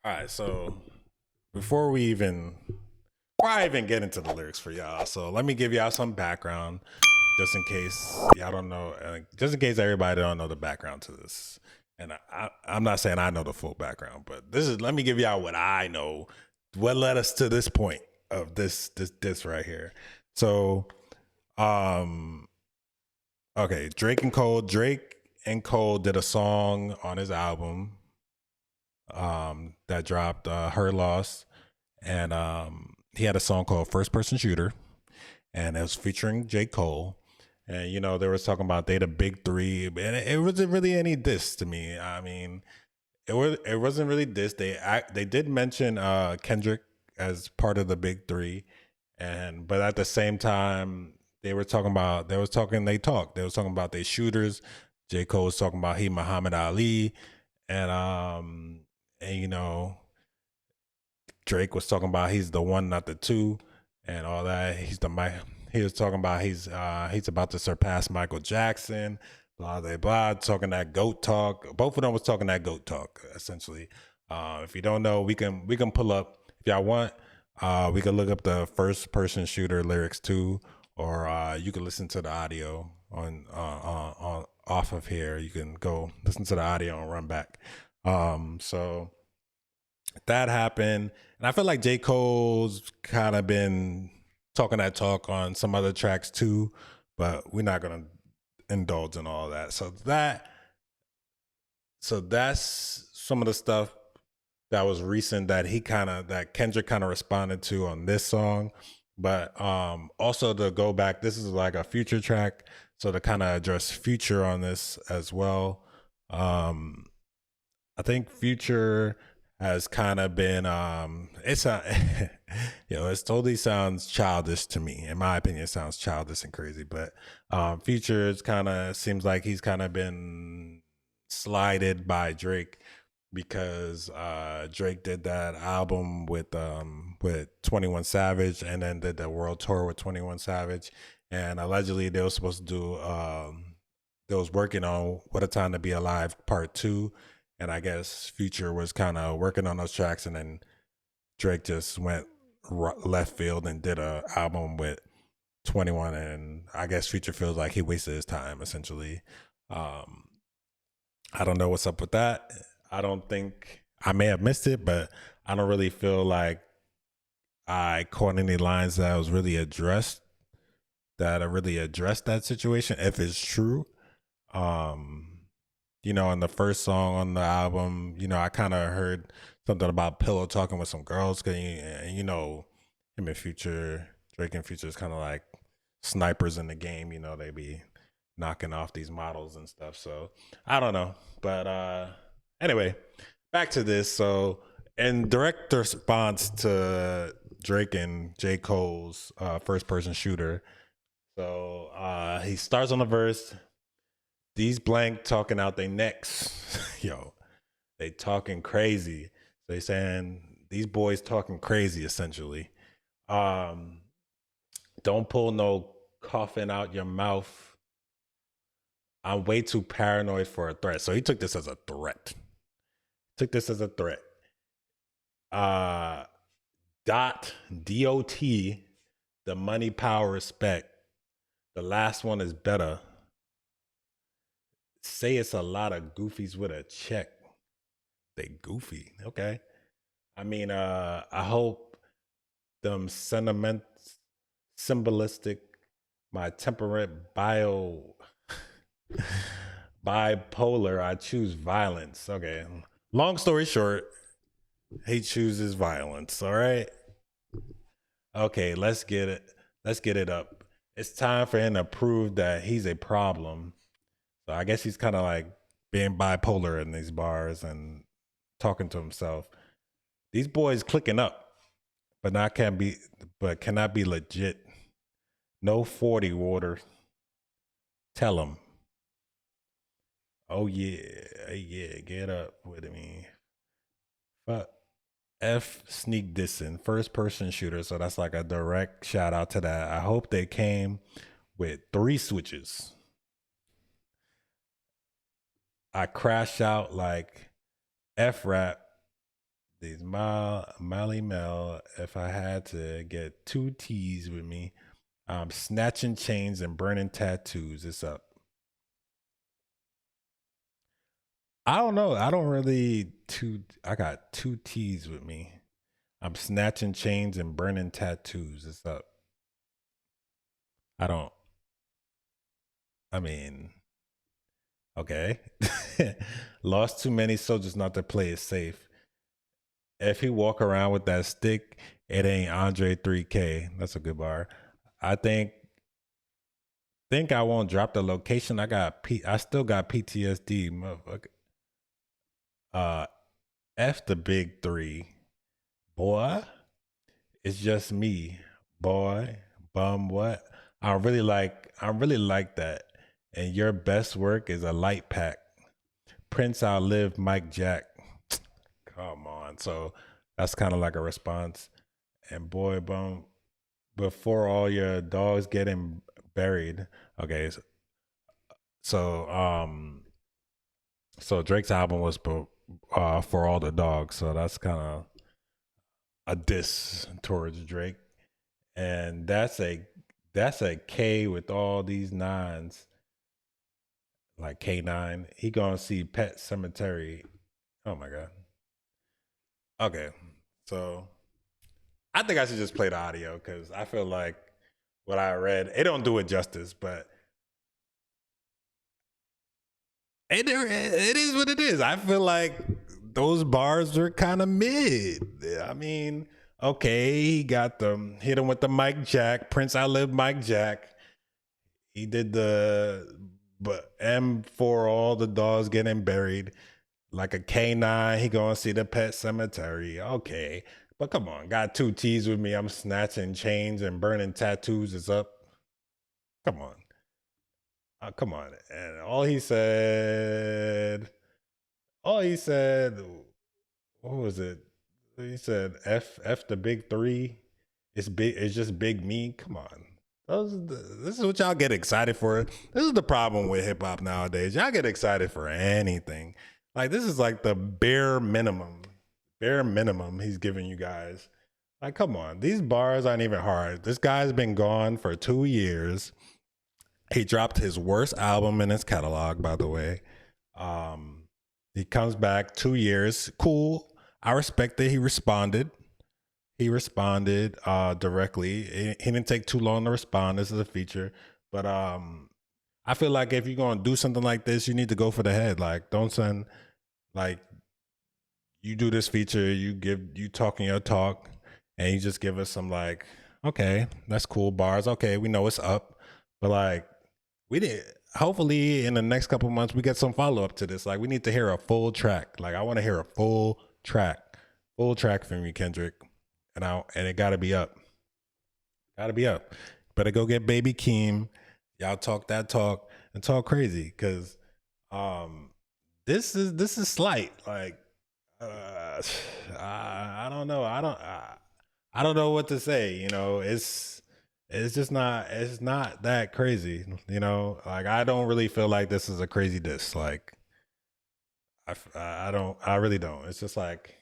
All right, so before I even get into the lyrics for y'all, so let me give y'all some background, just in case y'all don't know, just in case everybody don't know the background to this. And I'm not saying I know the full background, but let me give y'all what I know, what led us to this point of this right here. So, um, okay, Drake and Cole did a song on his album, that dropped, Her Loss, and he had a song called First Person Shooter, and it was featuring J. Cole. And they was talking about they the big three, and it wasn't really any diss to me. I mean, it wasn't really diss. They did mention Kendrick as part of the big three, and but at the same time they was talking about they shooters. J. Cole was talking about he Muhammad Ali, and Drake was talking about he's the one, not the two, and all that. He was talking about he's about to surpass Michael Jackson. Blah blah blah. Talking that goat talk. Both of them was talking that goat talk essentially. If you don't know, we can pull up if y'all want. We can look up the first person shooter lyrics too, or you can listen to the audio on off of here. You can go listen to the audio and run back. So that happened, and I feel like J. Cole's kind of been talking that talk on some other tracks too, but we're not gonna indulge in all that. So that's some of the stuff that was recent that Kendrick kind of responded to on this song. But also to go back, this is like a Future track, so to kind of address Future on this as well. Um, I think Future has kind of been it's a it totally sounds childish to me. In my opinion, it sounds childish and crazy. But Future kind of seems like he's kind of been slided by Drake, because Drake did that album with 21 Savage, and then did the world tour with 21 Savage, and allegedly they were supposed to do they was working on What a Time to Be Alive Part 2, and I guess Future was kind of working on those tracks, and then Drake just went left field and did a album with 21, and I guess Future feels like he wasted his time essentially. Um, I don't know what's up with that. I don't think I may have missed it, but I don't really feel like I caught any lines that really addressed that situation, if it's true. Um, in the first song on the album, I kind of heard something about Pillow talking with some girls, and him and Future, Drake and Future is kind of like snipers in the game. They be knocking off these models and stuff. So I don't know, but anyway, back to this. So in direct response to Drake and J. Cole's first person shooter, so he starts on the verse. These blank talking out their necks. Yo, they talking crazy. They saying these boys talking crazy essentially. Um, don't pull no coughing out your mouth. I'm way too paranoid for a threat. So he took this as a threat. Took this as a threat. Uh dot D-O-T, the money, power, respect. The last one is better. Say it's a lot of goofies with a check. They goofy. Okay. I mean, I hope them sentiment symbolistic, my temperament bipolar, I choose violence. Okay. Long story short, he chooses violence. All right. Okay, let's get it. Let's get it up. It's time for him to prove that he's a problem. So I guess he's kind of like being bipolar in these bars and talking to himself. These boys clicking up, but cannot be legit. No 40 water. Tell him. Oh yeah, yeah, get up with me. Fuck. F sneak dissing, first person shooter. So that's like a direct shout out to that. I hope they came with 3 switches. I crash out like F rap. These Molly Mel. If I had to get two T's with me, snatching chains and burning tattoos. It's up. I don't know. I don't really two. I got two T's with me. I'm snatching chains and burning tattoos. It's up. I don't. I mean, okay. Lost too many soldiers not to play it safe. If he walk around with that stick, it ain't Andre 3K. That's a good bar. I think I won't drop the location. I still got PTSD, motherfucker. Uh F the big three. Boy, it's just me. Boy, bum what? I really like that. And your best work is a light pack. Prince outlived Mike Jack. Come on. So that's kind of like a response. And boy, bum, before all your dogs getting buried. Okay, so so Drake's album was for all the dogs. So that's kind of a diss towards Drake. And that's a K with all these nines, like K9. He gonna see Pet Cemetery. Oh my god. Okay, so I think I should just play the audio because I feel like what I read, it don't do it justice, but it is what it is. I feel like those bars are kind of mid. I mean, okay, he got them, hit him with the Mike Jack. Prince outlived Mike Jack. He did the but M for all the dogs getting buried. Like a K9, he gonna see the Pet Cemetery. Okay. But come on, got two T's with me. I'm snatching chains and burning tattoos is up. Come on. Come on. And all he said, what was it? He said F the big three. It's big, it's just big me. Come on. This is what y'all get excited for. This is the problem with hip hop nowadays. Y'all get excited for anything. Like this is like the bare minimum. Bare minimum he's giving you guys. Like, come on. These bars aren't even hard. This guy's been gone for 2 years. He dropped his worst album in his catalog, by the way. He comes back 2 years. Cool. I respect that he responded. He responded directly. He didn't take too long to respond. This is a feature. But I feel like if you're gonna do something like this, you need to go for the head. Like, don't send like you do this feature, you talking your talk, and you just give us some like, okay, that's cool bars. Okay, we know it's up. But like we did hopefully in the next couple months we get some follow-up to this. Like we need to hear a full track. Like I want to hear a full track from you, Kendrick. And it gotta be up. Gotta be up. Better go get Baby Keem. Y'all talk that talk and talk crazy. Cause this is slight. Like I don't know. I don't know what to say. You know, it's just not it's not that crazy. You know, like I don't really feel like this is a crazy diss. Like I really don't. It's just like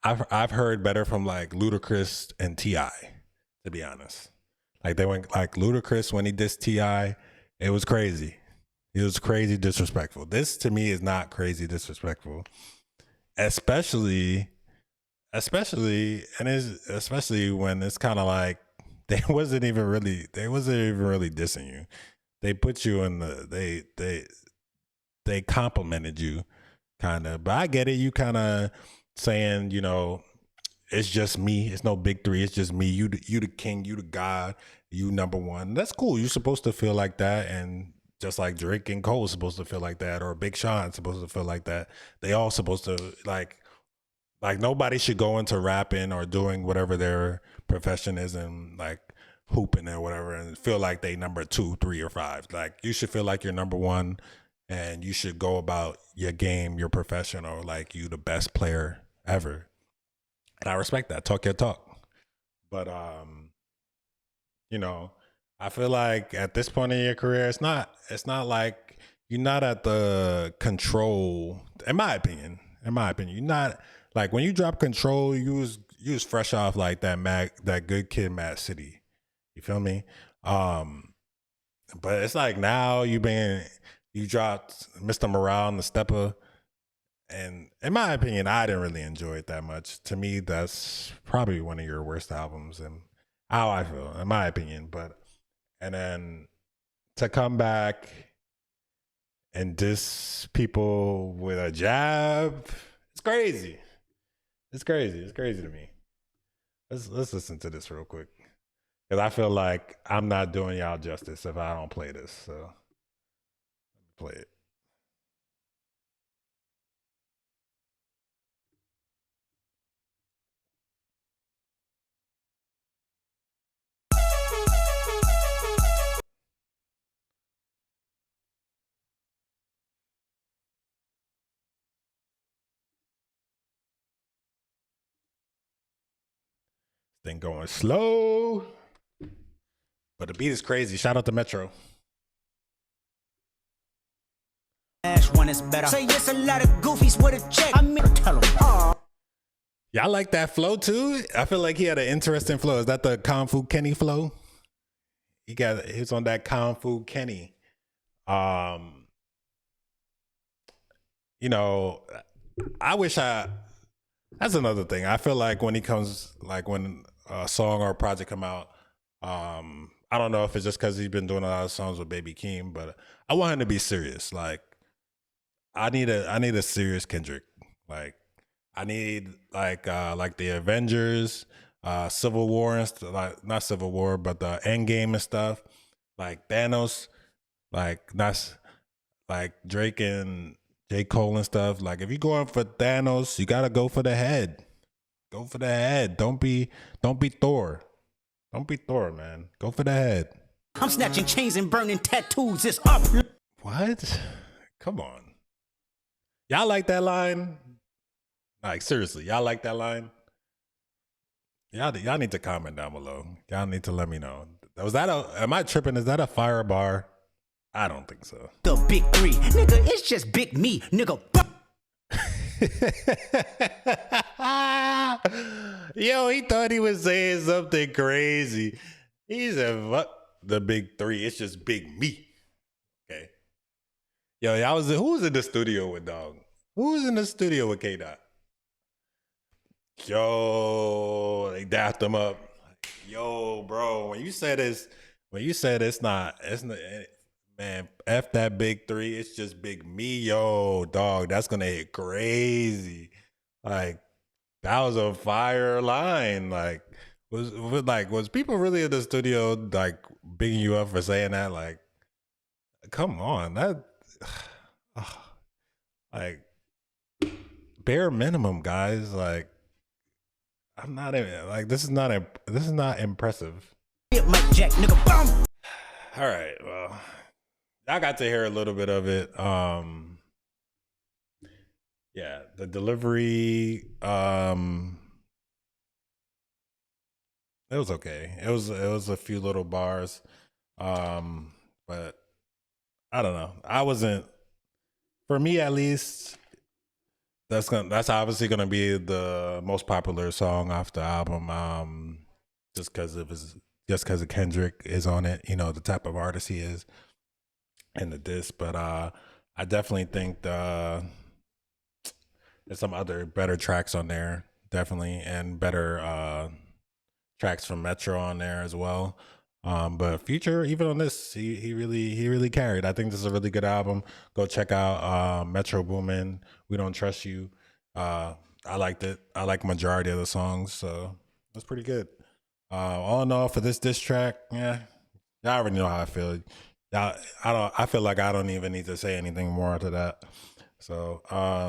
I've heard better from like Ludacris and Ti, to be honest. Like they went like Ludacris when he dissed Ti, it was crazy. It was crazy disrespectful. This to me is not crazy disrespectful, especially especially when it's kind of like they wasn't even really dissing you. They put you in they complimented you kind of, but I get it. You kind of saying, you know, it's just me. It's no big three. It's just me. You the king. You the god. You number one. That's cool. You're supposed to feel like that, and just like Drake and Cole supposed to feel like that, or Big Sean supposed to feel like that. They all supposed to like nobody should go into rapping or doing whatever their profession is and like hooping or whatever and feel like they number 2, 3, or 5. Like you should feel like you're number one, and you should go about your game, your profession, or like you the best player ever. And I respect that. Talk your talk. But you know, I feel like at this point in your career, it's not like you're not at the control, in my opinion, you're not like when you drop Control, you was fresh off like that Good Kid, Mad City. You feel me? But it's like now you dropped Mr. Morale and the Stepper, and in my opinion, I didn't really enjoy it that much. To me, that's probably one of your worst albums, and how I feel, in my opinion. But and then to come back and diss people with a jab, it's crazy. It's crazy. It's crazy to me. Let's listen to this real quick, because I feel like I'm not doing y'all justice if I don't play this. So play it. Thing going slow, but the beat is crazy. Shout out to Metro. One is better. Say yes, a lot of goofies with a check. I mean, tell them. Y'all like that flow too? I feel like he had an interesting flow. Is that the Kung Fu Kenny flow? He's on that Kung Fu Kenny. You know, that's another thing. I feel like when a song or a project come out, I don't know if it's just because he's been doing a lot of songs with Baby Keem, but I want him to be serious. Like, I need a serious Kendrick. Like, I need like the Avengers, Civil War and stuff, like not Civil War, but the Endgame and stuff, like Thanos, like that's like Drake and J. Cole and stuff. Like, if you're going for Thanos, you gotta go for the head. Go for the head. Don't be Thor. Don't be Thor, man. Go for the head. I'm snatching chains and burning tattoos. It's up. What? Come on. Y'all like that line? Like, seriously, y'all like that line? Y'all need to comment down below. Y'all need to let me know. Am I tripping? Is that a fire bar? I don't think so. The big three. Nigga, it's just big me. Nigga. Yo, he thought he was saying something crazy. He said, "Fuck the big three. It's just big me." Okay. Yo, who was in the studio with Dog? Who was in the studio with K-Dot? Yo, they dapped him up. Yo, bro, when you said it's not, man, F that big three, it's just big me. Yo, dog, that's gonna hit crazy. Like, that was a fire line. Like, was people really in the studio like bigging you up for saying that? Like, come on, that like bare minimum, guys. Like, I'm not even like this is not impressive. All right, well, I got to hear a little bit of it. Yeah, the delivery, it was okay. It was a few little bars, but I don't know. For me at least. That's obviously gonna be the most popular song off the album, just because of Kendrick is on it. You know, the type of artist he is, and the disc. But I definitely think there's some other better tracks on there, definitely, and better tracks from Metro on there as well. But Future, even on this, he really carried. I think this is a really good album. Go check out Metro Boomin, We Don't Trust You. I liked it. I like majority of the songs, so that's pretty good. All in all, for this diss track, yeah, y'all already know how I feel. I feel like I don't even need to say anything more to that. So